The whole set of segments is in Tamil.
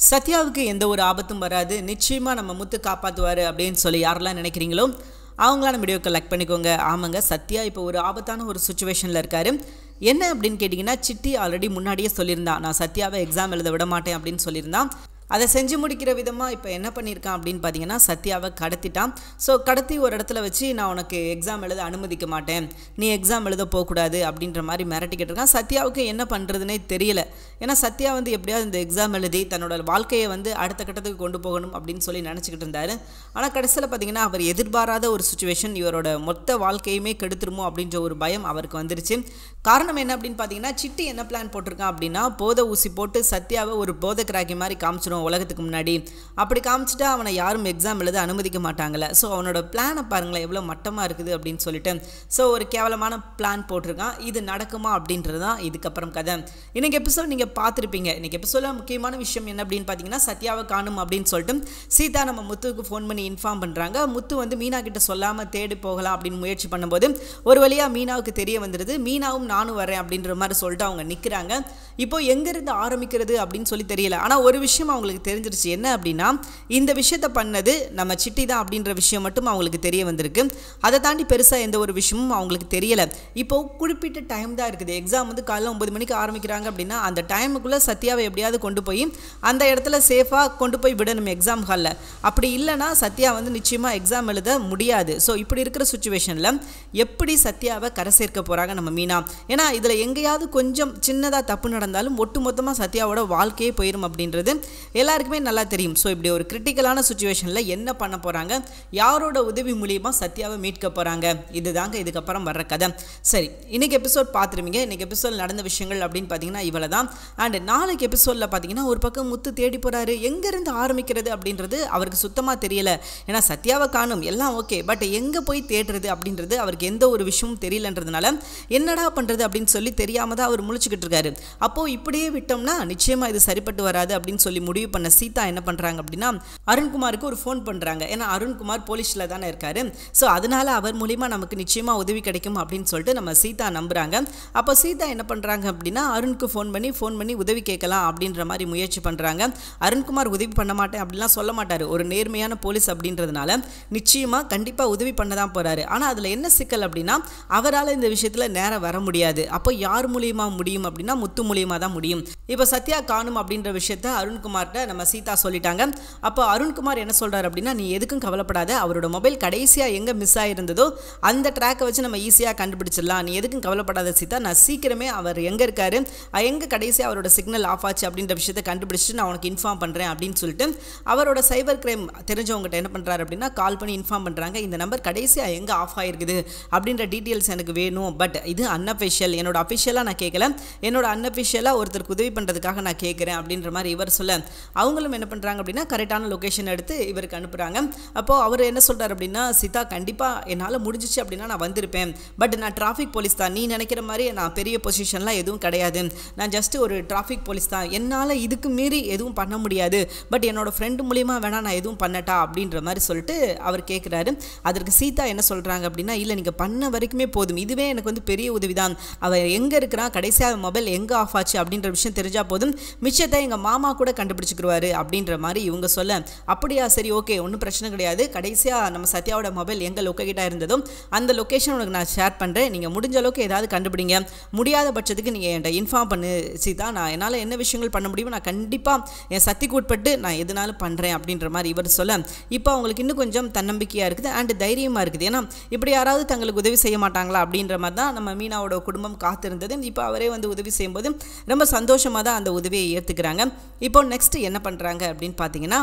சத்யாவுக்கு எந்த ஒரு ஆபத்தும் வராது, நிச்சயமா நம்ம முத்து காப்பாற்றுவார் அப்படின்னு சொல்லி யாரெல்லாம் நினைக்கிறீங்களோ அவங்களாம் வீடியோக்கு லைக் பண்ணிக்கோங்க. ஆமாங்க, சத்யா இப்போ ஒரு ஆபத்தான ஒரு சுச்சுவேஷனில் இருக்காரு. என்ன அப்படின்னு கேட்டிங்கன்னா, சிட்டி ஆல்ரெடி முன்னாடியே சொல்லியிருந்தான், நான் சத்யாவை எக்ஸாம் எழுத விட மாட்டேன் அப்படின்னு சொல்லியிருந்தான். அதை செஞ்சு முடிக்கிற விதமாக இப்போ என்ன பண்ணியிருக்கான் அப்படின்னு பார்த்தீங்கன்னா, சத்யாவை கடத்திட்டான். ஸோ கடத்தி ஒரு இடத்துல வச்சு நான் உனக்கு எக்ஸாம் எழுத அனுமதிக்க மாட்டேன், நீ எக்ஸாம் எழுத போகக்கூடாது அப்படின்ற மாதிரி மிரட்டிக்கிட்டு இருக்கான். சத்யாவுக்கு என்ன பண்ணுறதுனே தெரியல. ஏன்னா சத்யா எப்படியாவது இந்த எக்ஸாம் எழுதி தன்னோட வாழ்க்கையை அடுத்த கட்டத்துக்கு கொண்டு போகணும் அப்படின்னு சொல்லி நினச்சிக்கிட்டு இருந்தார். ஆனால் கடைசியில் பார்த்தீங்கன்னா அவர் எதிர்பாராத ஒரு சுச்சுவேஷன், இவரோட மொத்த வாழ்க்கையுமே கெடுத்துருமோ அப்படின்ற ஒரு பயம் அவருக்கு வந்துருச்சு. காரணம் என்ன அப்படின்னு பார்த்தீங்கன்னா, சிட்டி என்ன பிளான் போட்டிருக்கான் அப்படின்னா, போதை ஊசி போட்டு சத்யாவை ஒரு போதை கிராக்கி மாதிரி காமிச்சிடும் உலகத்துக்கு முன்னாடி. அப்படி காமிச்சிட்டா அவனை யாரும் எக்ஸாம் எழுத அனுமதிக்க மாட்டாங்கல்ல. ஸோ அவனோட பிளானை பாருங்களேன் எவ்வளோ மட்டமாக இருக்குது அப்படின்னு சொல்லிட்டு. ஸோ ஒரு கேவலமான பிளான் போட்டிருக்கான். இது நடக்குமா அப்படின்றது தான் இதுக்கப்புறம் கதை. இன்னைக்கு எபிசோட் நீங்கள் பார்த்துருப்பீங்க. இன்னைக்கு எபிசோடில் முக்கியமான விஷயம் என்ன அப்படின்னு பார்த்தீங்கன்னா, சத்யாவை காணும் அப்படின்னு சொல்லிட்டு சீதா நம்ம முத்துவுக்கு ஃபோன் பண்ணி இன்ஃபார்ம் பண்ணுறாங்க. முத்து மீனா கிட்ட சொல்லாமல் தேடி போகலாம் அப்படின்னு முயற்சி பண்ணும்போது ஒரு வழியாக மீனாவுக்கு தெரிய வந்துடுது. மீனாவும் நானும் வரேன் அப்படின்ற மாதிரி சொல்லிட்டு அவங்க நிற்கிறாங்க. இப்போ எங்கேருந்து ஆரம்பிக்கிறது அப்படின்னு சொல்லி தெரியல. ஆனால் ஒரு விஷயம் அவங்களுக்கு தெரிஞ்சிருச்சு. என்ன அப்படின்னா, இந்த விஷயத்தை பண்ணது நம்ம சிட்டி தான் அப்படின்ற விஷயம் மட்டும் அவங்களுக்கு தெரிய வந்திருக்கு. அதை தாண்டி பெருசாக எந்த ஒரு விஷயமும் அவங்களுக்கு தெரியலை. இப்போ குறிப்பிட்ட டைம் தான் இருக்குது. எக்ஸாம் காலைல 9 மணிக்கு ஆரம்பிக்கிறாங்க அப்படின்னா அந்த டைமுக்குள்ளே சத்யாவை எப்படியாவது கொண்டு போய் அந்த இடத்துல சேஃபாக கொண்டு போய் விடணும் எக்ஸாம் ஹாலில். அப்படி இல்லைனா சத்யா நிச்சயமாக எக்ஸாம் எழுத முடியாது. ஸோ இப்படி இருக்கிற சுச்சுவேஷனில் எப்படி சத்யாவை கரை சேர்க்க போகிறாங்க நம்ம மீனா? ஏன்னா இதில் எங்கேயாவது கொஞ்சம் சின்னதாக தப்பு நடந்தாலும் ஒட்டுமொத்தமாக சத்யாவோட வாழ்க்கையே போயிடும் அப்படின்றது எல்லாருக்குமே நல்லா தெரியும். ஸோ இப்படி ஒரு கிரிட்டிக்கலான சுச்சுவேஷனில் என்ன பண்ண போகிறாங்க, யாரோட உதவி மூலியமாக சத்யாவை மீட்க போகிறாங்க, இதுதாங்க இதுக்கப்புறம் வர்ற கதை. சரி, இன்றைக்கி எபிசோட் பார்த்துருவீங்க. இன்றைக்கி எபிசோட் நடந்த விஷயங்கள் அப்படின்னு பார்த்தீங்கன்னா இவ்வளோ தான். அண்ட் நாளைக்கு எபிசோடில் பார்த்தீங்கன்னா ஒரு பக்கம் முத்து தேடி போகிறாரு. எங்கேருந்து ஆரம்பிக்கிறது அப்படின்றது அவருக்கு சுத்தமாக தெரியல. ஏன்னா சத்யாவை காணும் எல்லாம் ஓகே, பட் எங்கே போய் தேடுறது அப்படின்றது அவருக்கு எந்த ஒரு விஷயமும் தெரியலன்றதுனால என்னடா பண்ணுறது அப்படின்னு சொல்லி தெரியாமல் தான் அவர் முழிச்சுக்கிட்டு இருக்காரு. அப்போது இப்படியே விட்டோம்னா நிச்சயமாக இது சரிப்பட்டு வராது அப்படின்னு சொல்லி முடிவு பண்ண சீதா என்ன பண்ணுறாங்க அப்படின்னா, அருண்குமாருக்கு ஒரு ஃபோன் பண்ணுறாங்க. ஏன்னா அருண்குமார் போலீஸில் தானே இருக்காரு. ஸோ அதனால அவர் மூலிமா நமக்கு நிச்சயமாக உதவி கிடைக்கும் அப்படின்னு சொல்லிட்டு நம்ம சீதா நம்புகிறாங்க. அப்போ சீதா என்ன பண்ணுறாங்க அப்படின்னா, அருணுக்கு ஃபோன் பண்ணி உதவி கேட்கலாம் அப்படின்ற மாதிரி முயற்சி பண்ணுறாங்க. அருண்குமார் உதவி பண்ண மாட்டேன் அப்படின்லாம் சொல்ல மாட்டார். ஒரு நேர்மையான போலீஸ் அப்படின்றதுனால நிச்சயமாக கண்டிப்பாக உதவி பண்ண தான் போகிறாரு. ஆனால் அதில் என்ன சிக்கல் அப்படின்னா, அவரால் இந்த விஷயத்தில் நேரம் வர முடியாது. அப்போ யார் மூலியமாக முடியும் அப்படின்னா, முத்து மூலியமாக தான் முடியும். இப்போ சத்யா காணும் அப்படின்ற விஷயத்த அருண்குமார்கிட்ட நம்ம சீதா சொல்லிட்டாங்க. அப்போ அருண்குமார் என்ன சொல்கிறார் அப்படின்னா, நீ எதுக்கும் கவலைப்படாத, அவரோட மொபைல் கடைசியாக எங்கே மிஸ் ஆகிருந்ததோ அந்த ட்ராக்கை வச்சு நம்ம ஈஸியாக கண்டுபிடிச்சிடலாம், நீ எதுக்கும் கவலைப்படாத சீதா, நான் சீக்கிரமே அவர் எங்கே இருக்காரு, எங்கே கடைசியாக அவரோட சிக்னல் ஆஃப் ஆச்சு அப்படின்ற விஷயத்தை கண்டுபிடிச்சிட்டு நான் உனக்கு இன்ஃபார்ம் பண்ணுறேன் அப்படின்னு சொல்லிட்டு அவரோட சைபர் கிரைம் தெரிஞ்சவங்ககிட்ட என்ன பண்ணுறாரு அப்படின்னா கால் பண்ணி இன்ஃபார்ம் பண்ணுறாங்க. இந்த நம்பர் கடைசியாக எங்கே ஆஃப் ஆகிருக்குது அப்படின்ற டீட்டெயில்ஸ் எனக்கு வேணும், பட் இது அன்அஃபிஷியல், என்னோட அஃபிஷியலாக நான் கேட்கல, என்னோட அன்அஃபிஷியலாக ஒருத்தருக்கு உதவி பண்ணுறதுக்காக நான் கேட்குறேன் அப்படின்ற மாதிரி இவர் சொல்ல, அவங்களும் என்ன பண்ணுறாங்க அப்படின்னா கரெக்டான லொக்கேஷன் எடுத்து இவருக்கு அனுப்புகிறாங்க. அப்போது அவர் என்ன சொல்கிறார் அப்படின்னா, சீதா கண்டிப்பாக என்னால் முடிஞ்சிச்சு அப்படின்னா நான் வந்திருப்பேன், பட் நான் டிராஃபிக் போலீஸ் தான், நீ நினைக்கிற மாதிரி நான் பெரிய பொசிஷன்லாம் எதுவும் கிடையாது, நான் ஜஸ்ட்டு ஒரு டிராஃபிக் போலீஸ் தான், என்னால் இதுக்கு மீறி எதுவும் பண்ண முடியாது, பட் என்னோட ஃப்ரெண்டு மூலியமாக வேணா நான் எதுவும் பண்ணட்டா அப்படின்ற மாதிரி சொல்லிட்டு அவர் கேட்குறாரு. அதற்கு சீதா என்ன சொல்கிறாங்க அப்படின்னா, இல்லை நீங்கள் பண்ண வரைக்குமே போதும், இதுவே எனக்கு பெரிய உதவி தான், அவன் எங்கே இருக்கிறான், கடைசியாக மொபைல் எங்கே ஆஃப் ஆச்சு அப்படின்ற விஷயம் தெரிஞ்சால் போதும், மிச்சத்தை எங்கள் மாமா கூட கண்டுபிடிச்சிக்கிடுவார் அப்படின்ற மாதிரி இவங்க சொல்ல, அப்படியா சரி ஓகே ஒன்றும் பிரச்சனை கிடையாது, கடைசியாக நம்ம சத்யாவோட மொபைல் எங்கே லொக்கேட்டாக இருந்ததும் அந்த லொக்கேஷன் உனக்கு நான் ஷேர் பண்ணுறேன், நீங்கள் முடிஞ்ச அளவுக்கு ஏதாவது கண்டுபிடிங்க, முடியாத பட்சத்துக்கு நீங்கள் என்கிட்ட இன்ஃபார்ம் பண்ணு சீதா, நான் என்னால் என்ன விஷயங்கள் பண்ண முடியுமோ நான் கண்டிப்பாக என் சக்திக்கு உட்பட்டு நான் எதுனாலும் பண்ணுறேன் அப்படின்ற மாதிரி இவர் சொல்ல, இப்போ அவங்களுக்கு இன்னும் கொஞ்சம் தன்னம்பிக்கையாக இருக்குது அண்ட் தைரியமாக இருக்குது. ஏன்னா இப்படி யாராவது தங்களுக்கு உதவி செய்ய மாட்டாங்களா அப்படின்ற மாதிரி தான் நம்ம மீனாவோட குடும்பம் காத்திருந்தது. இப்போ அவரே உதவி செய்யும்போது ரொம்ப சந்தோஷமாக தான் அந்த உதவியை ஏற்றுக்கிறாங்க. இப்போ நெக்ஸ்ட் என்ன பண்ணுறாங்க அப்படின்னு பார்த்தீங்கன்னா,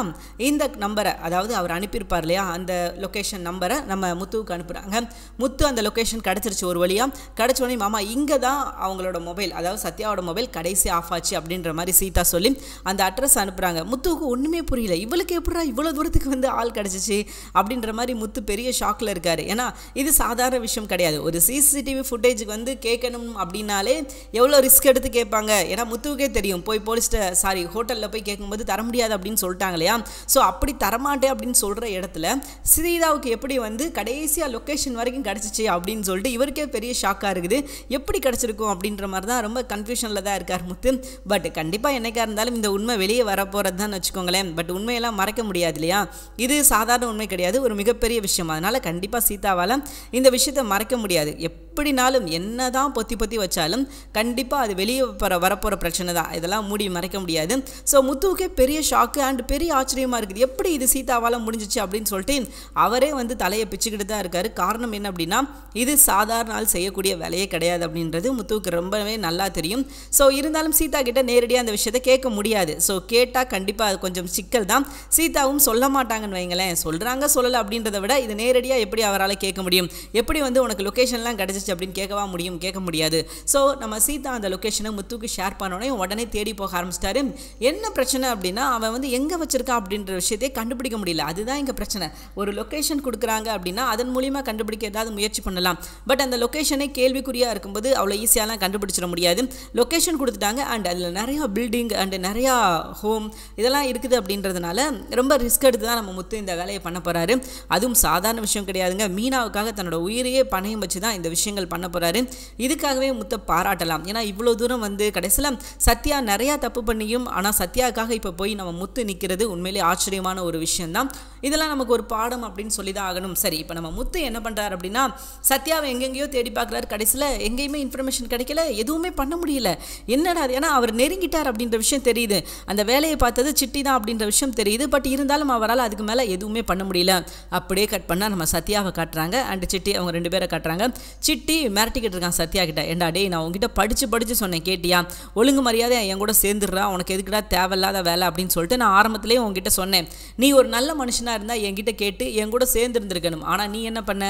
இந்த நம்பரை அதாவது அவர் அனுப்பியிருப்பார் இல்லையா அந்த லொக்கேஷன் நம்பரை நம்ம முத்துவுக்கு அனுப்புகிறாங்க. முத்து அந்த லொக்கேஷன் கிடச்சிருச்சு ஒரு வழியாக. கிடச்சோடனே மாமா இங்கே தான் அவங்களோட மொபைல் அதாவது சத்யாவோட மொபைல் கடைசி ஆஃப் ஆச்சு அப்படின்ற மாதிரி சீதா சொல்லி அந்த அட்ரஸ் அனுப்புகிறாங்க. முத்துவுக்கு ஒன்றுமே புரியல, இவளுக்கு எப்படா இவ்வளோ தூரத்துக்கு ஆள் கிடச்சிச்சு அப்படின்ற மாதிரி முத்து பெரிய ஷாக்கில் இருக்கார். ஏன்னா இது சாதாரண விஷயம் கிடையாது. ஒரு சிசிடிவி ஃபுட்டேஜுக்கு கேட்கணும் அப்படின்னாலே எவ்வளோ ரிஸ்க் எடுத்து கேட்பாங்க. ஏன்னா முத்துவுக்கே தெரியும், போய் போலீஸ்கிட்ட ஹோட்டலில் போய் கேட்க கேட்கும்போது தர முடியாது அப்படின்னு சொல்லிட்டாங்க இல்லையா. ஸோ அப்படி தரமாட்டேன் அப்படின்னு சொல்கிற இடத்துல சீதாவுக்கு எப்படி வந்து கடைசியாக லொக்கேஷன் வரைக்கும் கிடச்சிச்சு அப்படின்னு சொல்லிட்டு இவருக்கே பெரிய ஷாக்காக இருக்குது. எப்படி கிடச்சிருக்கும் அப்படின்ற மாதிரி தான் ரொம்ப கன்ஃபியூஷனில் தான் இருக்கார் முத்து. பட் கண்டிப்பாக என்னைக்காக இருந்தாலும் இந்த உண்மை வெளியே வரப்போகிறது தான் வச்சுக்கோங்களேன். பட் உண்மையெல்லாம் மறைக்க முடியாது இல்லையா. இது சாதாரண உண்மை கிடையாது, ஒரு மிகப்பெரிய விஷயம். அதனால் கண்டிப்பாக சீதாவால் இந்த விஷயத்தை மறைக்க முடியாது. எப்படினாலும் என்ன தான் பொத்தி பொத்தி வச்சாலும் கண்டிப்பாக அது வெளியே வரப்போகிற பிரச்சனை தான். இதெல்லாம் மூடி மறைக்க முடியாது. ஸோ முத்துவுக்கே பெரிய ஷாக்கு அண்ட் பெரிய ஆச்சரியமாக இருக்குது. எப்படி இது சீதாவால் முடிஞ்சிச்சு அப்படின்னு சொல்லிட்டு அவரே வந்து தலையை பிச்சுக்கிட்டு தான் இருக்காரு. காரணம் என்ன அப்படின்னா இது சாதாரண ஆள் செய்யக்கூடிய வேலையே கிடையாது அப்படின்றது முத்துவுக்கு ரொம்பவே நல்லா தெரியும். ஸோ இருந்தாலும் சீதா கிட்ட நேரடியாக அந்த விஷயத்தை கேட்க முடியாது. ஸோ கேட்டால் கண்டிப்பாக அது கொஞ்சம் சிக்கல் தான். சீதாவும் சொல்ல மாட்டாங்கன்னு வைங்களேன். சொல்கிறாங்க சொல்லலை அப்படின்றத விட இது நேரடியாக எப்படி அவரால் கேட்க முடியும், எப்படி வந்து உனக்கு லொக்கேஷன்லாம் கிடச்சிச்சு அப்படின்னு கேட்கவா முடியும், கேட்க முடியாது. ஸோ நம்ம சீதா அந்த லொக்கேஷனை முத்துக்கு ஷேர் பண்ணோடனே உடனே தேடி போக ஆரம்பிச்சிட்டாரு. என்ன பிரச்சனை அப்படின்னா அவன் வந்து எங்கே வச்சிருக்கான் அப்படின்ற விஷயத்தையே கண்டுபிடிக்க முடியல. அதுதான் இங்கே பிரச்சனை. ஒரு லொக்கேஷன் கொடுக்குறாங்க அப்படின்னா அதன் மூலிமா கண்டுபிடிக்க ஏதாவது முயற்சி பண்ணலாம். பட் அந்த லொக்கேஷனே கேள்விக்குறியாக இருக்கும்போது அவ்வளோ ஈஸியாலாம் கண்டுபிடிச்சிட முடியாது. லொக்கேஷன் கொடுத்துட்டாங்க அண்ட் அதில் நிறையா பில்டிங் அண்ட் நிறையா ஹோம் இதெல்லாம் இருக்குது அப்படின்றதுனால ரொம்ப ரிஸ்க் எடுத்து தான் நம்ம முத்து இந்த வேலையை பண்ண போகிறாரு. அதுவும் சாதாரண விஷயம் கிடையாதுங்க. மீனாவுக்காக தன்னோட உயிரையே பணையம் வச்சு தான் இந்த விஷயங்கள் பண்ண போகிறாரு. இதுக்காகவே முத்தை பாராட்டலாம். ஏன்னா இவ்வளோ தூரம் வந்து கடைசியில் சத்யா நிறையா தப்பு பண்ணியும் ஆனால் சத்யாவுக்காக இப்போ போய் நம்ம முத்து நிற்கிறது உண்மையிலே ஆச்சரியமான ஒரு விஷயம்தான். இதெல்லாம் நமக்கு ஒரு பாடம் அப்படின்னு சொல்லி தான் ஆகணும். சரி, இப்போ நம்ம முத்து என்ன பண்ணுறாரு அப்படின்னா சத்யாவை எங்கெங்கேயோ தேடி பார்க்குறாரு. கடைசியில் எங்கேயுமே இன்ஃபர்மேஷன் கிடைக்கல, எதுவுமே பண்ண முடியல. என்னடா அது, ஏன்னா அவர் நெருங்கிட்டார் அப்படின்ற விஷயம் தெரியுது, அந்த வேலையை பார்த்தது சிட்டி தான் அப்படின்ற விஷயம் தெரியுது. பட் இருந்தாலும் அவரால் அதுக்கு மேலே எதுவுமே பண்ண முடியல. அப்படியே கட் பண்ணால் நம்ம சத்யாவை காட்டுறாங்க அண்ட் சிட்டி, அவங்க 2 பேரை காட்டுறாங்க. சிட்டி மிரட்டிக்கிட்டு இருக்கான் சத்யா கிட்ட. ஏண்டா டே, நான் உங்ககிட்ட படித்து சொன்னேன் கேட்டியா, ஒழுங்கு மரியாதை என் கூட சேர்ந்துடுறா, உனக்கு எதுக்குடா தேவையில்லாத வேலை அப்படின்னு சொல்லிட்டு நான் ஆரம்பத்திலேயே உங்ககிட்ட சொன்னேன். நீ ஒரு நல்ல மனுஷனாக இருந்தால் என்கிட்ட கேட்டு என் கூட சேர்ந்துருந்துருக்கணும். ஆனால் நீ என்ன பண்ண,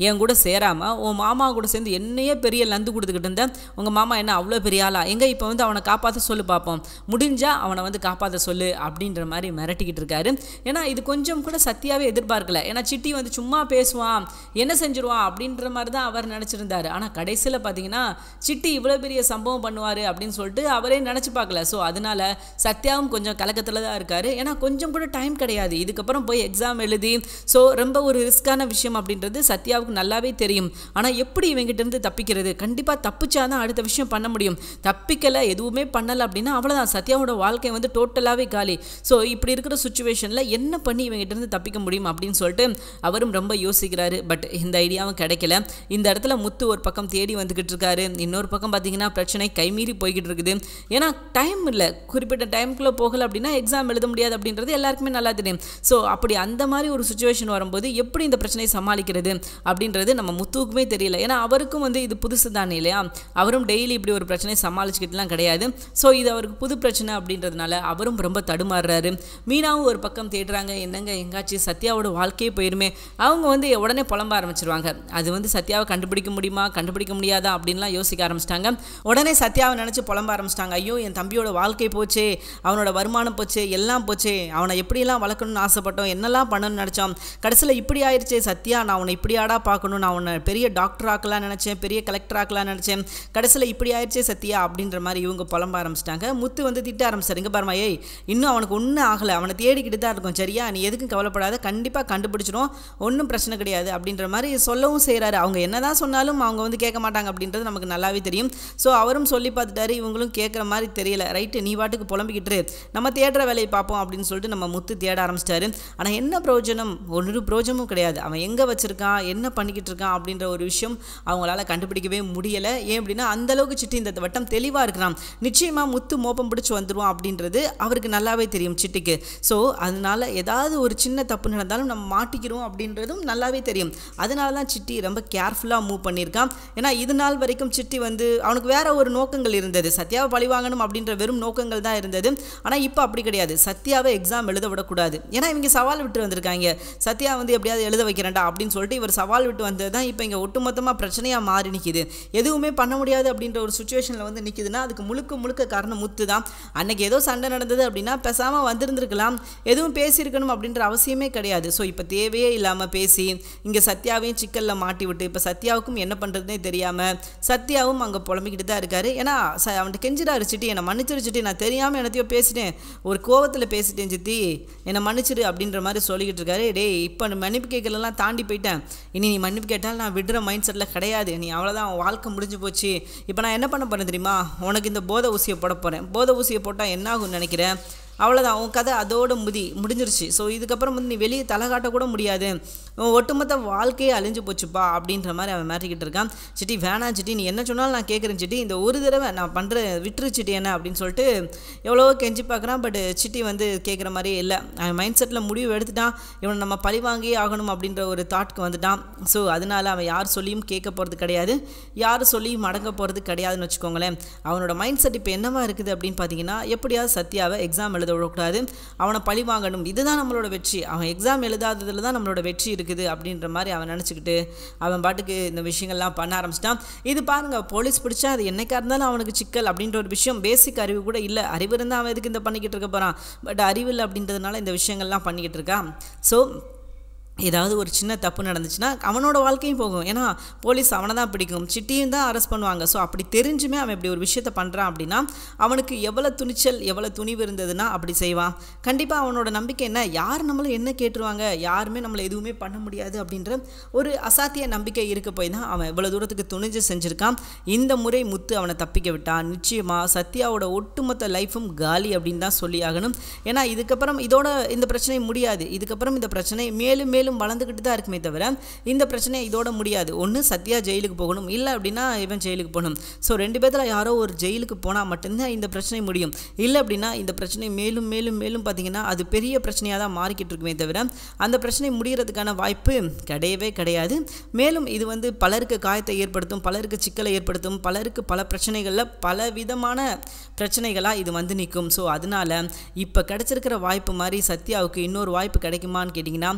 என் கூட சேராமல் உன் மாமா கூட சேர்ந்து என்னையே பெரிய லந்து கொடுத்துக்கிட்டு இருந்தேன். உங்கள் மாமா என்ன அவ்வளோ பெரிய ஆளா, எங்கே இப்போ வந்து அவனை காப்பாற்ற சொல்லு பார்ப்போம், முடிஞ்சால் அவனை வந்து காப்பாற்ற சொல்லு அப்படின்ற மாதிரி மிரட்டிக்கிட்டு இருக்காரு. ஏன்னா இது கொஞ்சம் கூட சத்யாவே எதிர்பார்க்கல. ஏன்னா சிட்டி வந்து சும்மா பேசுவான், என்ன செஞ்சிருவான் அப்படின்ற மாதிரி தான் அவர் நினச்சிருந்தாரு. ஆனால் கடைசியில் பார்த்தீங்கன்னா சிட்டி இவ்வளோ பெரிய சம்பவம் பண்ணுவார் அப்படின்னு சொல்லிட்டு அவரே நினச்சி பார்க்கல. ஸோ அதனால சத்யாவும் கொஞ்சம் கலக்கத்தில் தான் இருக்காரு. ஏன்னா கொஞ்சம் கூட டைம் கிடையாது, இதுக்கப்புறம் போய் எக்ஸாம் எழுதி. ஸோ ரொம்ப ஒரு ரிஸ்க்கான விஷயம் அப்படின்றது சத்யாவுக்கு நல்லாவே தெரியும். ஆனால் எப்படி இவங்கிட்டேருந்து தப்பிக்கிறது, கண்டிப்பாக தப்பிச்சா தான் அடுத்த விஷயம் பண்ண முடியும். தப்பிக்கலை, எதுவுமே பண்ணலை அப்படின்னா அவ்வளோதான், சத்யாவோட வாழ்க்கை வந்து டோட்டலாகவே காலி. ஸோ இப்படி இருக்கிற சுச்சுவேஷனில் என்ன பண்ணி இவங்கிட்டேருந்து தப்பிக்க முடியும் அப்படின்னு சொல்லிட்டு அவரும் ரொம்ப யோசிக்கிறாரு. பட் இந்த ஐடியாவும் கிடைக்கல. இந்த இடத்துல முத்து ஒரு பக்கம் தேடி வந்துக்கிட்டு இருக்காரு, இன்னொரு பக்கம் பார்த்தீங்கன்னா பிரச்சனை கைமீறி போய்கிட்டு இருக்குது. ஏன்னா டைம் இல்லை, குறிப்பிட்ட டைமுக்குள்ளே போகலை அப்படின்னா எக்ஸாம் எழுத முடியாது அப்படின்றது எல்லாருக்குமே நல்லா தெரியும். ஸோ அப்படி அந்த மாதிரி ஒரு சுச்சுவேஷன் வரும்போது எப்படி இந்த பிரச்சனையை சமாளிக்கிறது அப்படின்றது நம்ம முத்துவுக்குமே தெரியல. ஏன்னா அவருக்கும் வந்து இது புதுசு தானே இல்லையா, அவரும் டெய்லி இப்படி ஒரு பிரச்சனையை சமாளிச்சுக்கிட்டுலாம் கிடையாது. ஸோ இது அவருக்கு புது பிரச்சனை அப்படின்றதுனால அவரும் ரொம்ப தடுமாறுறாரு. மீனாவும் ஒரு பக்கம் தேடுறாங்க, என்னங்க எங்காச்சும் சத்யாவோட வாழ்க்கையே போயிருமே. அவங்க வந்து உடனே புலம்ப ஆரம்பிச்சிருவாங்க. அது வந்து சத்யாவை கண்டுபிடிக்க முடியுமா, கண்டுபிடிக்க முடியாதா அப்படின்லாம் யோசிக்க ஆரம்பிச்சிட்டாங்க. உடனே சத்யாவை நினச்சி புலம்ப ஆரம்பிச்சிட்டாங்க. ஐயோ, என் தம்பியோட வாழ்க்கை போச்சே, அவனோட வருமானம் போச்சே, எல்லாம் போச்சே, அவனை எப்படியெல்லாம் வளர்க்கணும்னு ஆசைப்பட்டோம், என்னெல்லாம் பண்ணணும்னு நினச்சோம், கடைசியில் இப்படி ஆயிடுச்சே சத்யா, நான் அவனை இப்படியாடா பார்க்கணும், நான் அவனை பெரிய டாக்டர் ஆக்கலாம் நினச்சேன், பெரிய கலெக்டர் ஆக்கலாம் நினச்சேன், கடைசியில் இப்படி ஆயிடுச்சே சத்யா அப்படின்ற மாதிரி இவங்க புலம்ப ஆரம்பிச்சிட்டாங்க. முத்து வந்து திட்ட ஆரம்பிச்சார். இங்கே பாருமா, ஏய் இன்னும் அவனுக்கு ஒன்றும் ஆகலை, அவனை தேடிக்கிட்டு தான் இருக்கும், சரியா, நீ எதுக்கும் கவலைப்படாத, கண்டிப்பாக கண்டுபிடிச்சிடும், ஒன்றும் பிரச்சனை கிடையாது அப்படின்ற மாதிரி சொல்லவும் செய்கிறாரு. அவங்க என்ன தான் சொன்னாலும் அவங்க வந்து கேட்க மாட்டாங்க அப்படின்றது நமக்கு நல்லாவே தெரியும். ஸோ அவரும் சொல்லி பார்த்துட்டாரு, இவங்களும் கேட்குற மாதிரி தெரியல. ரைட்டு, நீ வாட்டுக்கு புலம்பிக்கிட்டு நம்ம தேடுற வேலையை பார்ப்போம் அப்படின்னு சொல்லிட்டு நம்ம முத்து தேட ஆரம்பிச்சிட்டாரு. ஆனால் என்ன பிரயோஜனம், ஒரு பிரயோஜனமும் கிடையாது. அவன் எங்கே வச்சிருக்கான், என்ன பண்ணிக்கிட்டு இருக்கான் அப்படின்ற ஒரு விஷயம் அவங்களால கண்டுபிடிக்கவே முடியலை. ஏன் அப்படின்னா அந்தளவுக்கு சிட்டி இந்த வட்டம் தெளிவாக இருக்கிறான். நிச்சயமாக முத்து மோப்பம் பிடிச்சி வந்துடுவான் அப்படின்றது அவருக்கு நல்லாவே தெரியும் சிட்டிக்கு. ஸோ அதனால ஏதாவது ஒரு சின்ன தப்பு நடந்தாலும் நம்ம மாட்டிக்கிறோம் அப்படின்றதும் நல்லாவே தெரியும். அதனால தான் சிட்டி ரொம்ப கேர்ஃபுல்லாக மூவ் பண்ணியிருக்கான். ஏன்னா இது நாள் வரைக்கும் சிட்டி வந்து அவனுக்கு வேற ஒரு நோக்கங்கள் இருந்தது, சத்யாவை பழி வாங்கணும் அப்படின்ற வெறும் நோக்கங்கள் தான் இருந்தது. ஆனால் இப்போ அப்படி கிடையாது, சத்யாவை எக்ஸாம் எழுத விடக்கூடாது. ஏன்னா இவங்க சவால் விட்டு வந்திருக்காங்க, சத்யா வந்து எப்படியாவது எழுத வைக்கிறேன்டா அப்படின்னு சொல்லிட்டு இவர் சவால் விட்டு வந்தது தான் இப்போ இங்கே ஒட்டுமொத்தமாக பிரச்சனையாக மாறி நிற்கிது. எதுவுமே பண்ண முடியாது அப்படின்ற ஒரு சுச்சுவேஷனில் வந்து நிற்கிதுன்னா அதுக்கு முழுக்க காரணம் முத்து தான். அன்னைக்கு ஏதோ சண்டை நடந்தது அப்படின்னா பேசாமல் வந்திருந்துருக்கலாம், எதுவும் பேசியிருக்கணும் அப்படின்ற அவசியமே கிடையாது. ஸோ இப்போ தேவையே இல்லாமல் பேசி இங்கே சத்யாவையும் சிக்கலில் மாட்டி விட்டு இப்போ சத்யாவுக்கும் என்ன பண்ணுறதுனே தெரியாமல் சத்யாவும் அங்கே புலம்பிக்கிட்டு தான் இருக்காரு. ஏன்னா அவன்கிட்ட கெஞ்சிடாரு, சிட்டி என்னை மன்னிச்சிரு சிட்டி, நான் தெரியாமல் என்னத்தையோ பேசிட்டேன், ஒரு கோவத்தில் பேசிட்டேன் சித்தி, என்னை மன்னிச்சிரு அப்படின்ற மாதிரி சொல்லிக்கிட்டு இருக்காரு. டேய் இப்போ மன்னிப்பு கேட்கலாம் தாண்டி போயிட்டேன், இனி நீ மன்னிப்பு கேட்டால் நான் விடுற மைண்ட் செட்டில் கிடையாது, நீ அவ்வளோதான் வாழ்க்கை முடிஞ்சு போச்சு. இப்போ நான் என்ன பண்ண போகிறேன் தெரியுமா, உனக்கு இந்த போதை ஊசியை போட போகிறேன், போதை ஊசியை போட்டால் என்ன ஆகும்னு நினைக்கிறேன், அவ்வளோதான் உன் கதை அதோட முடிஞ்சிருச்சு. ஸோ இதுக்கப்புறம் வந்து நீ வெளியே தலை காட்டக்கூட முடியாது, ஒட்டுமொத்த வாழ்க்கையே அழிஞ்சு போச்சுப்பா அப்படின்ற மாதிரி அவன் மாட்டிக்கிட்டு இருக்கான். சிட்டி வேணாம் சிட்டி, நீ என்ன சொன்னாலும் நான் கேட்குறேன் சிட்டி, இந்த ஒரு தடவை நான் பண்ணுற விட்டுரு சிட்டி என்ன அப்படின்னு சொல்லிட்டு எவ்வளவோ கெஞ்சி பார்க்குறான். பட் சிட்டி வந்து கேட்குற மாதிரியே இல்லை. அவன் மைண்ட் செட்டில் முடிவு எடுத்துட்டான், இவனை நம்ம பழி வாங்கியே ஆகணும் அப்படின்ற ஒரு தாட்க்கு வந்துட்டான். ஸோ அதனால் அவன் யார் சொல்லியும் கேட்க போகிறது கிடையாது, யார் சொல்லியும் அடங்க போகிறது கிடையாதுன்னு வச்சுக்கோங்களேன். அவனோட மைண்ட் செட் இப்போ என்னவா இருக்குது அப்படின்னு பார்த்தீங்கன்னா, எப்படியாவது சத்யாவை எக்ஸாம் எழுத விடக்கூடாது, அவனை பழி வாங்கணும், இதுதான் நம்மளோட வெற்றி, அவன் எக்ஸாம் எழுதாததில் தான் நம்மளோட வெற்றி இருக்குது அப்படின்ற மாதிரி அவன் நினச்சிக்கிட்டு அவன் பாட்டுக்கு இந்த விஷயங்கள்லாம் பண்ண ஆரம்பிச்சிட்டான். இது பாருங்க, போலீஸ் பிடிச்சா அது என்னைக்கா இருந்தாலும் அவனுக்கு சிக்கல் அப்படின்ற ஒரு விஷயம், பேசிக் அறிவு கூட இல்லை. அறிவு இருந்தால் அவன் எதுக்கு இந்த பண்ணிக்கிட்டு இருக்க போகிறான், பட் அறிவு இல்லை அப்படின்றதுனால இந்த விஷயங்கள்லாம் பண்ணிக்கிட்டு இருக்கான். ஸோ ஏதாவது ஒரு சின்ன தப்பு நடந்துச்சுன்னா அவனோட வாழ்க்கையும் போகும். ஏன்னா போலீஸ் அவனை தான் பிடிக்கும், சிட்டியும் தான் அரெஸ்ட் பண்ணுவாங்க. ஸோ அப்படி தெரிஞ்சுமே அவன் இப்படி ஒரு விஷயத்த பண்ணுறான் அப்படின்னா அவனுக்கு எவ்வளோ துணிச்சல் எவ்வளோ துணிவு இருந்ததுன்னா அப்படி செய்வான். கண்டிப்பாக அவனோட நம்பிக்கை என்ன, யார் நம்மளை என்ன கேட்டுருவாங்க, யாருமே நம்மளை எதுவுமே பண்ண முடியாது அப்படின்ற ஒரு அசாத்திய நம்பிக்கை இருக்க போய் தான் அவன் இவ்வளோ தூரத்துக்கு துணிஞ்சு செஞ்சுருக்கான். இந்த முறை முத்து அவனை தப்பிக்க விட்டான். நிச்சயமாக சத்யாவோட ஒட்டுமொத்த லைஃபும் காலி அப்படின்னு தான் சொல்லி ஆகணும். ஏன்னா இதுக்கப்புறம் இதோட இந்த பிரச்சனை முடியாது, இதுக்கப்புறம் இந்த பிரச்சனை மேலும் மேலும் வளர்ந்துக்கிட்டு தான் இருக்குமே தவிர இந்த பிரச்சனை இதோட முடியாது. ஒன்று சத்யா ஜெயிலுக்கு போகணும், இல்லை அப்படின்னா இவன் ஜெயிலுக்கு போகணும். ஸோ ரெண்டு பேர்த்தில் யாரோ ஒரு ஜெயிலுக்கு போனால் மட்டும்தான் இந்த பிரச்சனை முடியும். இல்லை அப்படின்னா இந்த பிரச்சனை மேலும் மேலும் மேலும் பார்த்தீங்கன்னா அது பெரிய பிரச்சனையாக தான் மாறிக்கிட்டு இருக்குமே தவிர அந்த பிரச்சனை முடிகிறதுக்கான வாய்ப்பு கிடையவே கிடையாது. மேலும் இது வந்து பலருக்கு காயத்தை ஏற்படுத்தும், பலருக்கு சிக்கலை ஏற்படுத்தும், பலருக்கு பல பிரச்சனைகளில் பல விதமான பிரச்சனைகளாக இது வந்து நிற்கும். ஸோ அதனால் இப்போ கிடைச்சிருக்கிற வாய்ப்பு மாதிரி சத்யாவுக்கு இன்னொரு வாய்ப்பு கிடைக்குமான்னு கேட்டிங்கன்னா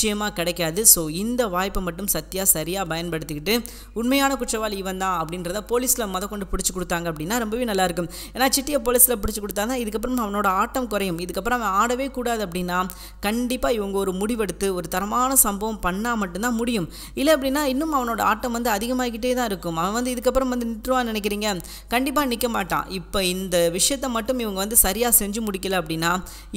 நிச்சயமாக கிடைக்காது. ஸோ இந்த வாய்ப்பை மட்டும் சத்யா சரியாக பயன்படுத்திக்கிட்டு உண்மையான குற்றவாளி இவன் தான் அப்படின்றத போலீஸில் கொண்டு பிடிச்சி கொடுத்தாங்க அப்படின்னா ரொம்பவே நல்லாயிருக்கும். ஏன்னா சிட்டியை போலீஸில் பிடிச்சி கொடுத்தா தான் இதுக்கப்புறம் அவனோட ஆட்டம் குறையும். இதுக்கப்புறம் அவன் ஆடவே கூடாது அப்படின்னா கண்டிப்பாக இவங்க ஒரு முடிவெடுத்து ஒரு தரமான சம்பவம் பண்ணால் மட்டும்தான் முடியும். இல்லை அப்படின்னா இன்னும் அவனோட ஆட்டம் வந்து அதிகமாகிக்கிட்டே தான் இருக்கும். அவன் வந்து இதுக்கப்புறம் வந்து நின்றுவான்னு நினைக்கிறீங்க, கண்டிப்பாக நிற்க மாட்டான். இப்போ இந்த விஷயத்தை மட்டும் இவங்க வந்து சரியாக செஞ்சு முடிக்கல அப்படின்னா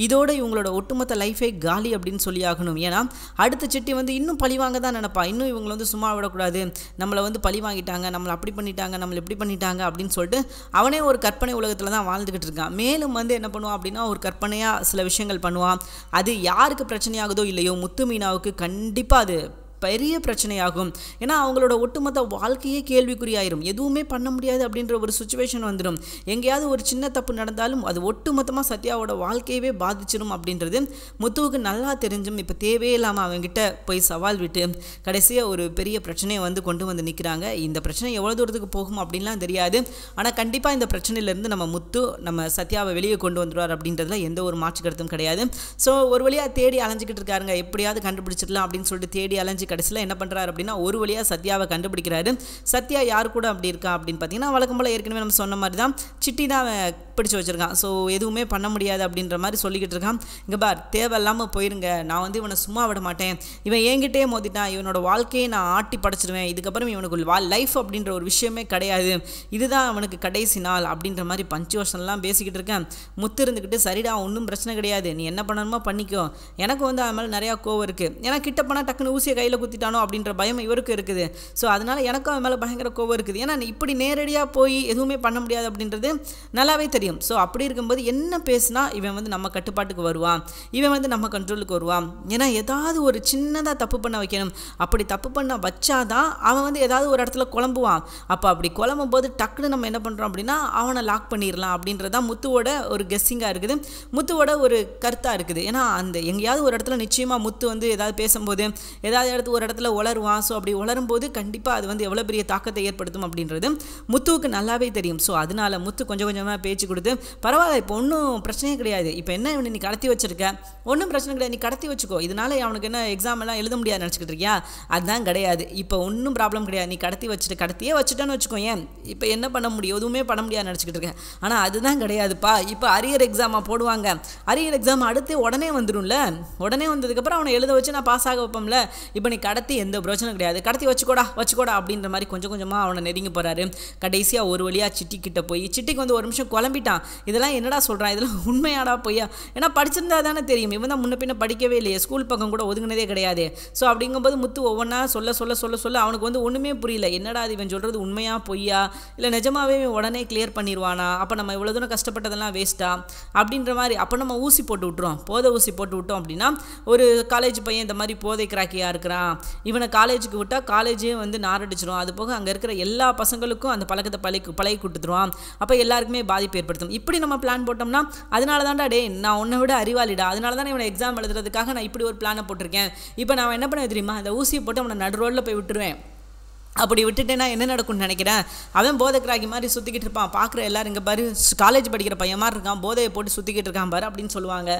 இதோட இவங்களோட ஒட்டுமொத்த லைஃபே காலி அப்படின்னு சொல்லி ஆகணும். ஏன்னா அடுத்த சிட்டி வந்து இன்னும் பழி வாங்க தான் நினைப்பா, இன்னும் இவங்களை வந்து சும்மா விடக்கூடாது, நம்மளை வந்து பழி வாங்கிட்டாங்க, நம்மளை அப்படி பண்ணிட்டாங்க, நம்மளை எப்படி பண்ணிட்டாங்க அப்படின்னு சொல்லிட்டு அவனே ஒரு கற்பனை உலகத்தில் தான் வாழ்ந்துக்கிட்டு இருக்கான். மேலும் வந்து என்ன பண்ணுவான் அப்படின்னா ஒரு கற்பனையாக சில விஷயங்கள் பண்ணுவான். அது யாருக்கு பிரச்சனையாகுதோ இல்லையோ முத்து மீனாவுக்கு கண்டிப்பாக அது பெரிய பிரச்சனையாகும். ஏன்னா அவங்களோட ஒட்டுமொத்த வாழ்க்கையே கேள்விக்குறியாயிரும், எதுவுமே பண்ண முடியாது அப்படின்ற ஒரு சுச்சுவேஷன் வந்துடும். எங்கேயாவது ஒரு சின்ன தப்பு நடந்தாலும் அது ஒட்டுமொத்தமாக சத்யாவோட வாழ்க்கையவே பாதிச்சிடும் அப்படின்றது முத்துவுக்கு நல்லா தெரிஞ்சும் இப்போ தேவையில்லாமல் அவங்ககிட்ட போய் சவால் விட்டு கடைசியாக ஒரு பெரிய பிரச்சனையை வந்து கொண்டு வந்து நிற்கிறாங்க. இந்த பிரச்சனை எவ்வளோ தூரத்துக்கு போகும் அப்படின்லாம் தெரியாது, ஆனால் கண்டிப்பாக இந்த பிரச்சனையிலேருந்து நம்ம முத்து நம்ம சத்யாவை வெளியே கொண்டு வந்துடுவார் அப்படின்றதுல எந்த ஒரு மாற்று கருத்தும் கிடையாது. ஸோ ஒரு வழியாக தேடி அலைஞ்சிக்கிட்டு இருக்காருங்க, எப்படியாவது கண்டுபிடிச்சிடலாம் அப்படின்னு சொல்லிட்டு தேடி அலைஞ்சு கடைசியில் என்ன பண்ணுறாரு அப்படின்னா ஒரு வழியாக சத்யாவை கண்டுபிடிக்கிறாரு. சத்யா யார் கூட அப்படி இருக்கா அப்படின்னு பார்த்தீங்கன்னா வழக்கம் போல் ஏற்கனவே நம்ம சொன்ன மாதிரி தான் சிட்டி தான் பிடிச்சி வச்சுருக்கான். ஸோ எதுவுமே பண்ண முடியாது அப்படின்ற மாதிரி சொல்லிக்கிட்டு இருக்கான். இங்கே பார், தேவையில்லாமல் போயிருங்க, நான் வந்து இவனை சும்மா விட மாட்டேன், இவன் என்கிட்டே மோதிட்டான், இவனோட வாழ்க்கையை நான் ஆட்டி படைச்சிடுவேன், இதுக்கப்புறம் இவனுக்கு லைஃப் அப்படின்ற ஒரு விஷயமே கிடையாது, இதுதான் அவனுக்கு கடைசி நாள் அப்படின்ற மாதிரி பஞ்சுவேஷன்லாம் பேசிக்கிட்டு இருக்கேன். முத்து இருந்துக்கிட்டு சரிடா ஒன்றும் பிரச்சனை கிடையாது, நீ என்ன பண்ணணுமோ பண்ணிக்கோ, எனக்கு வந்து அவன் மேலே நிறையா கோவம் இருக்குது, ஏன்னா கிட்ட போனால் டக்குன்னு ஊசியை கையில் குத்திட்டானோ அப்படின்ற பயம் இவருக்கு இருக்குது. ஸோ அதனால் எனக்கும் அவன் மேலே பயங்கர கோவம் இருக்குது, ஏன்னா இப்படி நேரடியாக போய் எதுவுமே பண்ண முடியாது அப்படின்றது நல்லாவே தெரியும். ஸோ அப்படி இருக்கும்போது என்ன பேசினா இவன் வந்து நம்ம கட்டுப்பாட்டுக்கு வருவான், இவன் வந்து நம்ம கண்ட்ரோலுக்கு வருவான், ஏன்னா ஏதாவது ஒரு சின்னதாக தப்பு பண்ண வைக்கணும், அப்படி தப்பு பண்ண வச்சாதான் அவன் வந்து ஏதாவது ஒரு இடத்துல குழம்புவான். அப்போ அப்படி குழம்பும் போது டக்குன்னு நம்ம என்ன பண்ணுறோம் அப்படின்னா அவனை லாக் பண்ணிடலாம் அப்படின்றதான் முத்துவோட ஒரு கெஸ்ஸிங்காக இருக்குது, முத்துவோட ஒரு கருத்தாக இருக்குது. ஏன்னா அந்த எங்கேயாவது ஒரு இடத்துல நிச்சயமாக முத்து வந்து ஏதாவது பேசும்போது ஏதாவது ஒரு இடத்துல உளருவான். ஸோ அப்படி உளரும்போது கண்டிப்பாக அது வந்து எவ்வளோ பெரிய தாக்கத்தை ஏற்படுத்தும் அப்படின்றது முத்துவுக்கு நல்லாவே தெரியும். ஸோ அதனால முத்து கொஞ்சம் கொஞ்சமாக பேச்சு கொடுத்து பரவாயில்ல இப்போ ஒன்றும் பிரச்சனையே கிடையாது, இப்போ என்ன இவனை நீ கடத்தி வச்சிருக்க, ஒன்றும் பிரச்சனை கிடையாது, நீ கடத்தி வச்சுக்கோ, இதனால அவனுக்கு என்ன எக்ஸாம் எல்லாம் எழுத முடியாது நினச்சிக்கிட்டு இருக்கியா, அதுதான் கிடையாது, இப்போ ஒன்றும் ப்ராப்ளம் கிடையாது, நீ கடத்தியே வச்சுட்டேன்னு வச்சுக்கோ, ஏன் இப்போ என்ன பண்ண முடியும், எதுவுமே பண்ண முடியாது நினச்சிக்கிட்டு இருக்கேன். ஆனால் அதுதான் கிடையாதுப்பா, இப்போ அரியர் எக்ஸாமாக போடுவாங்க, அரியர் எக்ஸாம் அடுத்து உடனே வந்துடும்ல, உடனே வந்ததுக்கப்புறம் அவனை எழுத வச்சு நான் பாஸ் ஆக வைப்போம்ல, இப்போ நீ கடத்தி எந்த பிரச்சனை கிடையாது, கடத்தி வச்சுக்கோடா அப்படின்ற மாதிரி கொஞ்சம் கொஞ்சமாக அவனை நெருங்கி போகிறாரு. கடைசியாக ஒரு வழியாக சிட்டி கிட்ட போய் சிட்டிக்கு வந்து ஒரு நிமிஷம் குழம்பிட்டான், இதெல்லாம் என்னடா சொல்கிறான், இதெல்லாம் உண்மையாடா பொய்யா, ஏன்னா படிச்சிருந்தா தானே தெரியும், இவன் தான் முன்ன பின்ன படிக்கவே இல்லையே, ஸ்கூல் பக்கம் கூட ஒதுங்கினதே கிடையாது. ஸோ அப்படிங்கும்போது முத்து ஒவ்வொன்றா சொல்ல அவனுக்கு வந்து ஒன்றுமே புரியல, என்னடா அது இவன் சொல்கிறது உண்மையா பொய்யா, இல்லை நிஜமாவே உடனே கிளியர் பண்ணிடுவானா, அப்போ நம்ம இவ்வளோ தூரம் கஷ்டப்பட்டதெல்லாம் வேஸ்ட்டா அப்படின்ற மாதிரி. அப்போ நம்ம ஊசி போட்டு விட்டுறோம், போதை ஊசி போட்டு விட்டோம் அப்படின்னா ஒரு காலேஜ் பையன் இந்த மாதிரி போதை கிராக்கியாக இருக்கிறான், இவனை காலேஜுக்கு விட்டால் காலேஜே வந்து நாரடிச்சிடும், அது போக அங்கே இருக்கிற எல்லா பசங்களுக்கும் அந்த பழக்கத்தை பழகி கொடுத்துருவான், அப்போ எல்லாருக்குமே பாதிப்பு ஏற்படுத்தும். இப்படி நம்ம பிளான் போட்டோம்னா அதனால தான்டா டே நான் உன்னை விட அறிவாளிடா, அதனால தான் இவனை எக்ஸாம் எழுதுறதுக்காக நான் இப்படி ஒரு பிளானை போட்டிருக்கேன், இப்போ நான் என்ன பண்ண தெரியுமா, அந்த ஊசியை போட்டு அவனை நடு ரோட்டில் போய் விட்டுருவேன், அப்படி விட்டுட்டேன்னா என்ன நடக்கும்னு நினைக்கிறேன், அவன் போதை கிராக்கி மாதிரி சுற்றிக்கிட்டு இருப்பான், பார்க்குற எல்லாரும் இங்கே பாரு காலேஜ் படிக்கிற பையன் மாதிரி இருக்கான், போதையை போட்டு சுற்றிக்கிட்டு இருக்கான் பாரு அப்படின்னு சொல்லுவாங்க.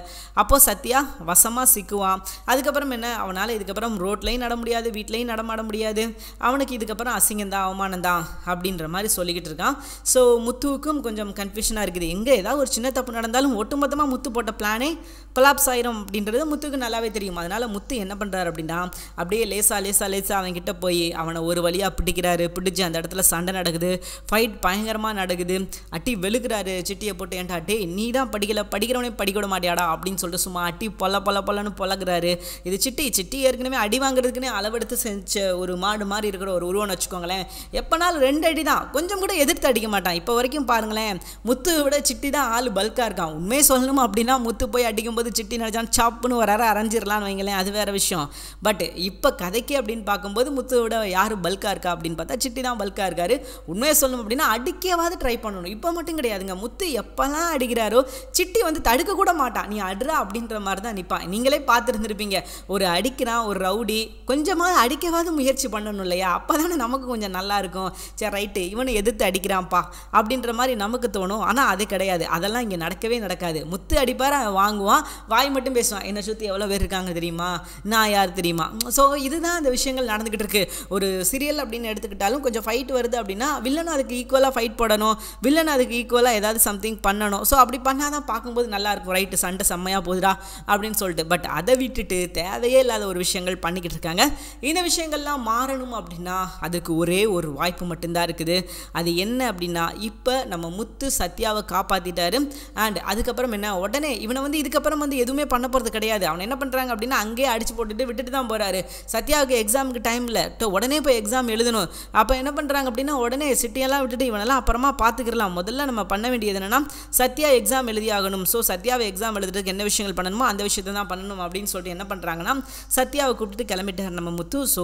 அப்போது சத்யா வசமாக சிக்குவான். அதுக்கப்புறம் என்ன, அவனால் இதுக்கப்புறம் ரோட்லையும் நட முடியாது, வீட்லையும் நடமாட முடியாது, அவனுக்கு இதுக்கப்புறம் அசிங்கந்தான் அவமானந்தான் அப்படின்ற மாதிரி சொல்லிக்கிட்டு இருக்கான். ஸோ முத்துவுக்கும் கொஞ்சம் கன்ஃபியூஷனாக இருக்குது, எங்கே ஏதாவது ஒரு சின்ன தப்பு நடந்தாலும் ஒட்டுமொத்தமாக முத்து போட்ட பிளானே கொலாப்ஸ் ஆயிரும் அப்படின்றது முத்துக்கு நல்லாவே தெரியும். அதனால் முத்து என்ன பண்ணுறாரு அப்படின்னா அப்படியே லேசாக அவன்கிட்ட போய் அவனை ஒரு வழியாக பிடிச்சு அந்த இடத்துல சண்டை நடக்குது, ஃபைட் பயங்கரமாக நடக்குது, அட்டி வெளுக்கிறாரு சிட்டியை போட்டு, ஏன்டா டே நீ தான் படிக்கிறவனே படிக்க விட மாட்டியாடா அப்படின்னு சொல்லிட்டு சும்மா அட்டி பொல்லன்னு பொலகுறாரு. இது சிட்டி ஏற்கனவே அடி வாங்குறதுக்குன்னே அளவெடுத்து செஞ்ச ஒரு மாடு மாதிரி இருக்கிற ஒரு உருவம்னு வச்சுக்கோங்களேன், எப்போனாலும் 2 அடி தான், கொஞ்சம் கூட எதிர்த்து அடிக்க மாட்டான். இப்போ வரைக்கும் பாருங்களேன், முத்து விட சிட்டி தான் ஆள் பல்காக இருக்கான். உண்மையை சொல்லணும் அப்படின்னா முத்து போய் அடிக்கும்போது சிட்டி நினச்சான் சாப்புன்னு வராரு அரைஞ்சிடலான்னு வைங்களேன், அது வேறு விஷயம். பட் இப்போ கதைக்கு அப்படின்னு பார்க்கும்போது முத்து விட யார் பல்காக இருக்கா அப்படின்னு பார்த்தா சிட்டி தான் பல்காக இருக்காரு. உண்மையை சொல்லணும் அப்படின்னா அடிக்கவாது ட்ரை பண்ணணும். இப்போ மட்டும் கிடையாதுங்க, முத்து எப்போல்லாம் அடிக்கிறாரோ சிட்டி வந்து தடுக்க கூட மாட்டான், நீ அடுறா அப்படின்ற மாதிரி தான் நிற்பான். நீங்களே பார்த்துருந்துருப்பீங்க, ஒரு அடிக்கிறான் ஒரு ரவுடி, கொஞ்சமாக அடிக்கவாது முயற்சி பண்ணணும் இல்லையா, அப்போ தானே நமக்கு கொஞ்சம் நல்லா இருக்கும், சரி ரைட்டு இவனை எதிர்த்து அடிக்கிறான்ப்பா அப்படின்ற மாதிரி நமக்கு தோணும். ஆனால் அது கிடையாது, அதெல்லாம் இங்கே நடக்கவே நடக்காது. முத்து அடிப்பார், வாங்குவான், வாய் மட்டும் பேசுவான், என்னை சுற்றி எவ்வளோ பேர் இருக்காங்க தெரியுமா, நான் யார் தெரியுமா. ஸோ இதுதான் அந்த விஷயங்கள் நடந்துக்கிட்டு இருக்கு. ஒரு சீரியல் அப்படின்னு எடுத்துக்கிட்டாலும் கொஞ்சம் ஃபைட் வருது அப்படின்னா வில்லனும் அதுக்கு ஈக்குவலாக ஃபைட் போடணும், வில்லன் அதுக்கு ஈக்குவலாக ஏதாவது சம்திங் பண்ணணும். ஸோ அப்படி பண்ணால் தான் பார்க்கும்போது நல்லாயிருக்கும், ரைட்டு சண்டை செம்மையாக போகுதுடா அப்படின்னு சொல்லிட்டு. பட் அதை விட்டுட்டு தேவையே இல்லாத ஒரு விஷயங்கள் பண்ணிக்கிட்டு இருக்காங்க. இந்த விஷயங்கள்லாம் மாறணும் அப்படின்னா அதுக்கு ஒரே ஒரு வாய்ப்பு மட்டும்தான் இருக்குது. அது என்ன அப்படின்னா, இப்போ நம்ம முத்து சத்யாவை காப்பாற்றிட்டாரு. அண்ட் அதுக்கப்புறம் என்ன, உடனே இவனை வந்து இதுக்கப்புறம் வந்து எதுவுமே பண்ண போகிறது கிடையாது. அவன் என்ன பண்ணுறாங்க அப்படின்னா அங்கேயே அடிச்சு போட்டுட்டு விட்டுட்டு தான் போகிறாரு. சத்யாவுக்கு எக்ஸாமுக்கு டைமில் உடனே போய் எக்ஸாம் எழுதணும். அப்போ என்ன பண்ணுறாங்க அப்படின்னா உடனே சிட்டியெல்லாம் விட்டுட்டு இவனெல்லாம் அப்புறமா பார்த்துக்கலாம், முதல்ல நம்ம பண்ண வேண்டியது என்னென்னா சத்யா எக்ஸாம் எழுதி ஆகணும். ஸோ சத்யாவை எக்ஸாம் எழுதுறதுக்கு என்ன விஷயங்கள் பண்ணணுமோ அந்த விஷயத்தை தான் பண்ணணும் அப்படின்னு சொல்லிட்டு என்ன பண்ணுறாங்கன்னா சத்யாவை கூப்பிட்டு கிளம்பிட்டார் நம்ம முத்து. ஸோ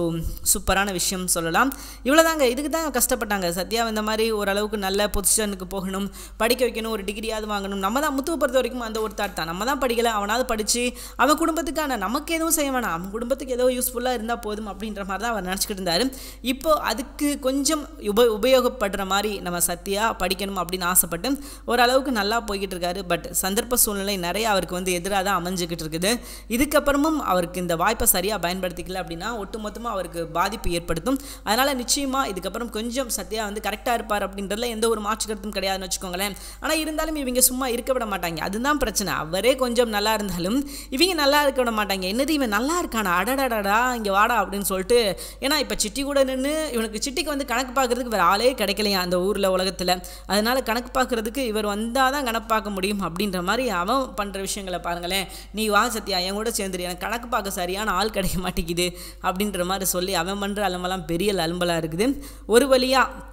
சூப்பரான விஷயம் சொல்லலாம். இவ்வளோதாங்க, இதுக்கு தான் கஷ்டப்பட்டாங்க. சத்யா இந்த மாதிரி ஓரளவுக்கு நல்ல பொசிஷனுக்கு போகணும், படிக்க வைக்கணும், ஒரு டிகிரியாவது வாங்கணும். நம்ம தான் முத்துவை பொறுத்த வரைக்கும் அந்த ஒரு தாட் தான், நம்ம தான் படிக்கலை, அவனாவது படித்து அவன் குடும்பத்துக்கான நமக்கு எதுவும் செய்ய வேணாம், அவன் குடும்பத்துக்கு ஏதோ யூஸ்ஃபுல்லாக இருந்தால் போதும் அப்படின்ற மாதிரி தான் அவர் நினச்சிக்கிட்டு இருந்தார். இப்போது அதுக்கு கொஞ்சம் உபயோகப்படுற மாதிரி நம்ம சத்யா படிக்கணும் அப்படின்னு ஆசைப்பட்டு ஓரளவுக்கு நல்லா போய்கிட்டு இருக்காரு. பட் சந்தர்ப்ப சூழ்நிலை நிறைய அவருக்கு வந்து எதிராக தான் அமைஞ்சிக்கிட்டு இருக்குது. இதுக்கப்புறமும் அவருக்கு இந்த வாய்ப்பை சரியாக பயன்படுத்திக்கல அப்படின்னா ஒட்டுமொத்தமாக அவருக்கு பாதிப்பு ஏற்படுத்தும். அதனால் நிச்சயமாக இதுக்கப்புறம் கொஞ்சம் சத்யா வந்து கரெக்டாக இருப்பார் அப்படின்றதுல எந்த ஒரு மாற்று கருத்தும் கிடையாதுன்னு வச்சுக்கோங்களேன். ஆனால் இருந்தாலும் இவங்க சும்மா இருக்க விட மாட்டாங்க, அதுதான் பிரச்சனை. அவரே கொஞ்சம் நல்லா இருந்தாலும் இவங்க நல்லா இருக்க விட மாட்டாங்க. என்னது இவன் நல்லா இருக்கானா, அடடடா இங்கே வாடா அப்படின்னு சொல்லிட்டு. ஏன்னா இப்போ சிட்டி கூட நின்று இவனுக்கு சிட்டிக்கு வந்து கணக்கு பார்க்குறதுக்கு வேறு ஆளே கிடைக்கலையா அந்த ஊரில் உலகத்தில். அதனால் கணக்கு பார்க்குறதுக்கு இவர் வந்தால் தான் கணக்கு பார்க்க முடியும் அப்படின்ற மாதிரி அவன் பண்ணுற விஷயங்களை பாருங்களேன். நீ வா சத்யா என் கூட சேர்ந்துரு, எனக்கு கணக்கு பார்க்க சரியான ஆள் கிடைக்க மாட்டேங்குது அப்படின்ற மாதிரி சொல்லி அவன் பண்ணுற அலும்பெல்லாம் பெரிய அலும்பலாக இருக்குது. ஒரு வழியாக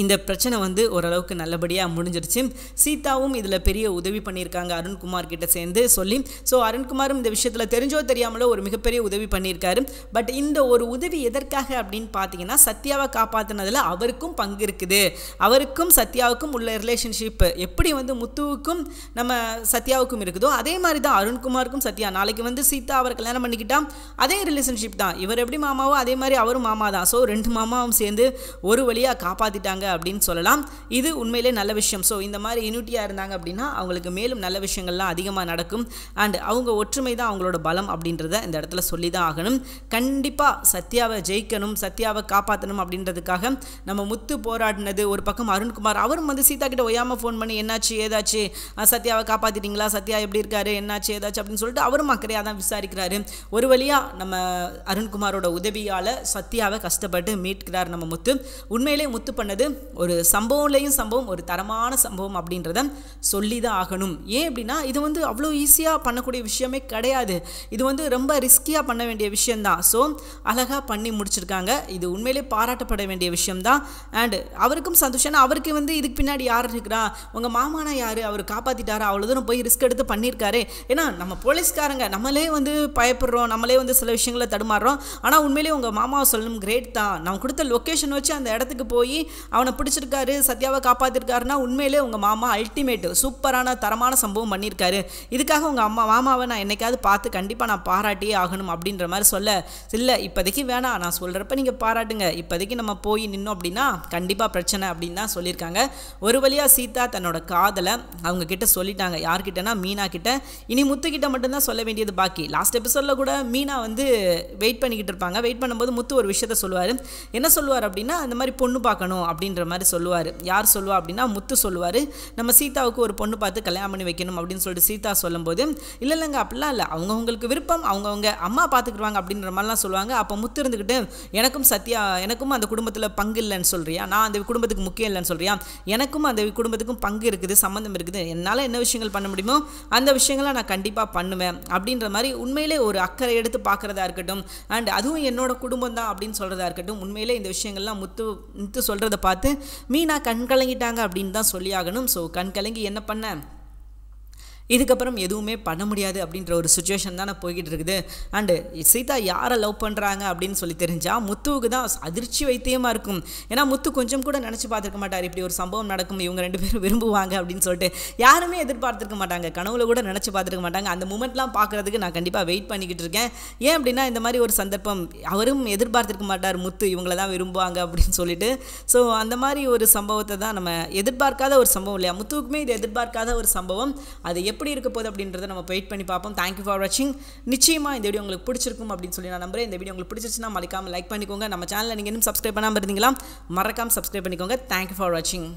இந்த பிரச்சனை வந்து ஓரளவுக்கு நல்லபடியாக முடிஞ்சிருச்சு. சீதாவும் இதில் பெரிய உதவி பண்ணியிருக்காங்க அருண்குமார் கிட்ட சேர்ந்து சொல்லி. ஸோ அருண்குமாரும் இந்த விஷயத்தில் தெரிஞ்சோ தெரியாமலோ ஒரு மிகப்பெரிய உதவி பண்ணியிருக்காரு. பட் இந்த ஒரு உதவி எதற்காக அப்படின்னு பார்த்தீங்கன்னா சத்யாவை காப்பாற்றினதில் அவருக்கும் பங்கு இருக்குது. அவருக்கும் சத்யாவுக்கும் உள்ள ரிலேஷன்ஷிப் எப்படி வந்து முத்துவுக்கும் நம்ம சத்யாவுக்கும் இருக்குதோ அதே மாதிரி தான் அருண்குமாருக்கும் சத்யா. நாளைக்கு வந்து சீதா அவர் கல்யாணம் பண்ணிக்கிட்டா அதே ரிலேஷன்ஷிப் தான். இவர் எப்படி மாமாவோ அதே மாதிரி அவரும் மாமா தான். ஸோ 2 மாமாவும் சேர்ந்து ஒரு வழியாக காப்பாற்றிட்டாங்க. இருக்காங்க அப்படின்னு சொல்லலாம். இது உண்மையிலே நல்ல விஷயம். ஸோ இந்த மாதிரி யூனிட்டியாக இருந்தாங்க அப்படின்னா அவங்களுக்கு மேலும் நல்ல விஷயங்கள்லாம் அதிகமாக நடக்கும். அண்ட் அவங்க ஒற்றுமை தான் அவங்களோட பலம் அப்படின்றத இந்த இடத்துல சொல்லி தான் ஆகணும். கண்டிப்பாக சத்யாவை ஜெயிக்கணும், சத்யாவை காப்பாற்றணும் அப்படின்றதுக்காக நம்ம முத்து போராடினது ஒரு பக்கம். அருண்குமார் அவரும் வந்து சீதா கிட்ட ஒய்யாமல் ஃபோன் பண்ணி என்னாச்சு ஏதாச்சு, சத்யாவை காப்பாற்றிட்டீங்களா, சத்யா எப்படி இருக்காரு, என்னாச்சு ஏதாச்சு அப்படின்னு சொல்லிட்டு அவரும் அக்கறையாக தான் விசாரிக்கிறாரு. ஒரு வழியாக நம்ம அருண்குமாரோட உதவியால் சத்யாவை கஷ்டப்பட்டு மீட்கிறார் நம்ம முத்து. உண்மையிலே முத்து பண்ணது ஒரு சம்பவம்லேயும் சம்பவம், ஒரு தரமான சம்பவம் அப்படின்றத சொல்லி தான் ஆகணும். ஏன் அப்படின்னா இது வந்து அவ்வளோ ஈஸியாக பண்ணக்கூடிய விஷயமே கிடையாது. இது வந்து ரொம்ப ரிஸ்கியாக பண்ண வேண்டிய விஷயந்தான். ஸோ அழகாக பண்ணி முடிச்சிருக்காங்க. இது உண்மையிலே பாராட்டப்பட வேண்டிய விஷயம்தான். அண்ட் அவருக்கும் சந்தோஷம். அவருக்கு வந்து இதுக்கு பின்னாடி யார் இருக்கிறா, உங்கள் மாமானா யார், அவர் காப்பாற்றிட்டாரா, அவ்வளோ தூரம் போய் ரிஸ்க் எடுத்து பண்ணியிருக்காரு. ஏன்னா நம்ம போலீஸ்காரங்க நம்மளே வந்து பயப்படுறோம், நம்மளே வந்து சில விஷயங்களை தடுமாறுறோம். ஆனால் உண்மையிலே உங்கள் மாமாவை சொல்லணும் கிரேட் தான். நம்ம கொடுத்த லொக்கேஷன் வச்சு அந்த இடத்துக்கு போய் அவனை பிடிச்சிருக்காரு, சத்யாவை காப்பாற்றிருக்காருன்னா உண்மையிலே உங்கள் மாமா அல்டிமேட் சூப்பரான தரமான சம்பவம் பண்ணியிருக்காரு. இதுக்காக உங்கள் மாமாவை நான் என்னைக்காவது பார்த்து கண்டிப்பாக நான் பாராட்டியே ஆகணும் அப்படின்ற மாதிரி சொல்ல, இல்லை இப்போதைக்கு வேணாம், நான் சொல்கிறப்ப நீங்கள் பாராட்டுங்க, இப்போதைக்கு நம்ம போய் நின்னோம் அப்படின்னா கண்டிப்பாக பிரச்சனை அப்படின்னு தான் சொல்லியிருக்காங்க. ஒரு வழியாக சீதா தன்னோட காதலை அவங்க கிட்ட சொல்லிட்டாங்க. யார்கிட்டனா மீனா கிட்ட. இனி முத்துக்கிட்ட மட்டும்தான் சொல்ல வேண்டியது பாக்கி. லாஸ்ட் எபிசோடில் கூட மீனா வந்து வெயிட் பண்ணிக்கிட்டு இருப்பாங்க. வெயிட் பண்ணும்போது முத்து ஒரு விஷயத்த சொல்லுவார். என்ன சொல்லுவார் அப்படின்னா இந்த மாதிரி பொண்ணு பார்க்கணும் அப்படின்ற மாதிரி சொல்லுவார். யார் சொல்லுவா அப்படின்னா முத்து சொல்லுவார். நம்ம சீதாவுக்கு ஒரு பொண்ணு பார்த்து கல்யாணம் பண்ணி வைக்கணும் அப்படின்னு சொல்லிட்டு சீதா சொல்லும்போது இல்லைங்க அப்படிலாம் இல்லை, அவங்கவுங்களுக்கு விருப்பம், அவங்கவுங்க அம்மா பார்த்துக்குருவாங்க அப்படின்ற மாதிரிலாம் சொல்லுவாங்க. அப்போ முத்து இருந்துக்கிட்டு எனக்கும் அந்த குடும்பத்தில் பங்கு இல்லைன்னு சொல்கிறியா, நான் அந்த குடும்பத்துக்கு முக்கியம் இல்லைன்னு சொல்கிறியா, எனக்கும் அந்த குடும்பத்துக்கும் பங்கு இருக்குது, சம்மந்தம் இருக்குது, என்னால் என்ன விஷயங்கள் பண்ண முடியுமோ அந்த விஷயங்களை நான் கண்டிப்பாக பண்ணுவேன் அப்படின்ற மாதிரி உண்மையிலே ஒரு அக்கறை எடுத்து பார்க்குறதா இருக்கட்டும். அண்ட் அதுவும் என்னோட குடும்பம் தான் அப்படின்னு சொல்கிறதா இருக்கட்டும். உண்மையிலே இந்த விஷயங்கள்லாம் முத்து சொல்கிறத பார்த்து மீனா கண் கலங்கிட்டாங்க அப்படின்னு தான் சொல்லி ஆகணும். ஸோ கண் கலங்கி என்ன பண்ண, இதுக்கப்புறம் எதுவுமே பண்ண முடியாது அப்படின்ற ஒரு சுச்சுவேஷன் தானே போய்கிட்டு இருக்குது. அண்டு சீதா யாரை லவ் பண்ணுறாங்க அப்படின்னு சொல்லி தெரிஞ்சால் முத்துவுக்கு தான் அதிர்ச்சி வைத்தியமாக இருக்கும். ஏன்னா முத்து கொஞ்சம் கூட நினச்சி பார்த்துருக்க மாட்டார் இப்படி ஒரு சம்பவம் நடக்கும், இவங்க ரெண்டு பேரும் விரும்புவாங்க அப்படின்னு சொல்லிட்டு யாருமே எதிர்பார்த்துருக்க மாட்டாங்க, கனவுல கூட நினச்சி பார்த்துருக்க மாட்டாங்க. அந்த மூமெண்ட்லாம் பார்க்குறதுக்கு நான் கண்டிப்பாக வெயிட் பண்ணிக்கிட்டு இருக்கேன். ஏன் அப்படின்னா இந்த மாதிரி ஒரு சந்தர்ப்பம் அவரும் எதிர்பார்த்துருக்க மாட்டார், முத்து இவங்கள தான் விரும்புவாங்க அப்படின்னு சொல்லிட்டு. ஸோ அந்த மாதிரி ஒரு சம்பவத்தை தான் நம்ம எதிர்பார்க்காத ஒரு சம்பவம் இல்லையா, முத்துவுக்குமே இது எதிர்பார்க்காத ஒரு சம்பவம். அது எப்படி இருக்க போகுது அப்படின்றத நம்ம வெயிட் பண்ணி பார்ப்போம். தேங்க்யூ ஃபார் வாட்சிங். நிச்சயமாக இந்த வீடியோ உங்களுக்கு பிடிச்சிருக்கும் அப்படின்னு சொல்லி நான் நம்புறேன். இந்த வீடியோ உங்களுக்கு பிடிச்சிருச்சுன்னா மறக்காம லைக் பண்ணிக்கோங்க. நம்ம சேனலை நீங்கள் இன்னும் சப்ஸ்கிரைப் பண்ணாமல் இருந்தீங்களா, மறக்காம சப்ஸ்கிரைப் பண்ணிக்கோங்க. தேங்க்யூ ஃபார் வாட்சிங்.